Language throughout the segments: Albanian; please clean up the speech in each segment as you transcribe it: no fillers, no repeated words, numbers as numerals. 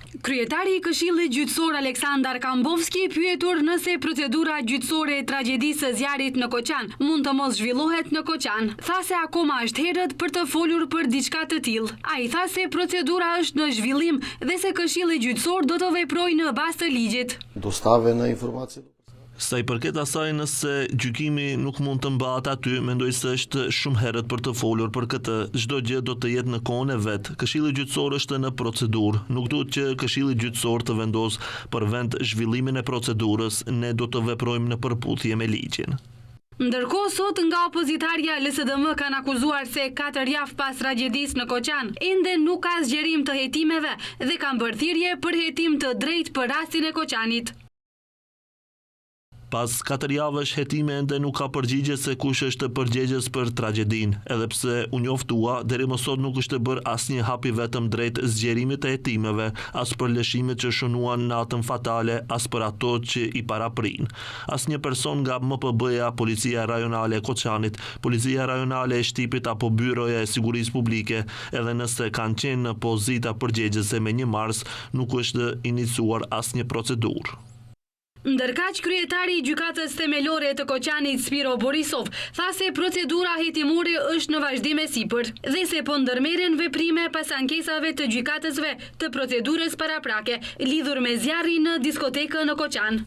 Kryetari i Këshillit Gjyqësor Aleksandar Kambovski pyetur nëse procedura gjyqësore e tragjedisë së zjarrit në Koçan mund të mos zhvillohet në Koçan. Tha se akoma është herët për të folur për diçka të tillë. Ai tha se procedura është në zhvillim dhe se Këshilli Gjyqësor do të veprojë në bazë të ligjit. Dostave në informacion. Sa i përket asaj nëse gjykimi nuk mund të mbahet aty, mendoj se është shumë herët për të folur për këtë. Çdo gjë do të jetë në kohën e vet. Këshilli Gjyqësor është në procedurë. Nuk duhet që Këshilli Gjyqësor të vendosë për vend zhvillimin e procedurës. Ne do të veprojmë në përputhje me ligjin. Ndërkohë, sot nga opozitarja LSDM kanë akuzuar se 4 javë pas tragjedisë në Koçan, ende nuk ka zgjerim të hetimeve dhe kanë bërë thirrje për hetim të drejtë për rastin e Koçanit. Pas 4 javësh hetime ende nuk ka përgjigje se kush është përgjegjës për tragjedin, edhe pse u njoftua, deri më sot nuk është bërë asnjë hap i vetëm drejt zgjerimit të hetimeve, as për lëshimet që shënuan natën fatale, as për ato që i paraprin. Asnjë person nga MPB-ja, Policia Rajonale e Koçanit, Policia Rajonale e Shtipit apo Byroja e Sigurisë Publike, edhe nëse kanë qenë në pozita përgjegjëse me 1 mars, nuk është iniciuar asnjë procedurë. Ndërkaq, kryetari i gjykatës themelore të Koçanit Spiro Borisov tha se procedura hetimore është në vazhdim e sipër dhe se po ndërmerren veprime pas ankesave të gjykatësve të procedurës paraprake lidhur me zjarrin në diskotekën në Koçan.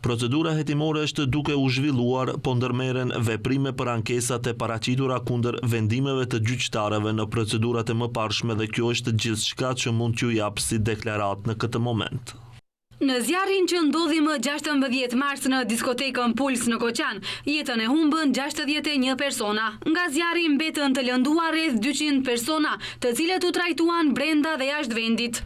Procedura hetimore është duke u zhvilluar, po ndërmerren veprime për ankesat e paraqitura kundër vendimeve të gjyqtarëve në procedurat e mëparshme dhe kjo është gjithçka që mund t'ju jap si deklarat në këtë moment. Në zjarrin që ndodhi më 16 mars në diskotekën Puls në Koçan, jetën e humbën 61 persona. Nga zjarri mbetën të lënduar rreth 200 persona, të cilët u trajtuan brenda dhe jashtë vendit.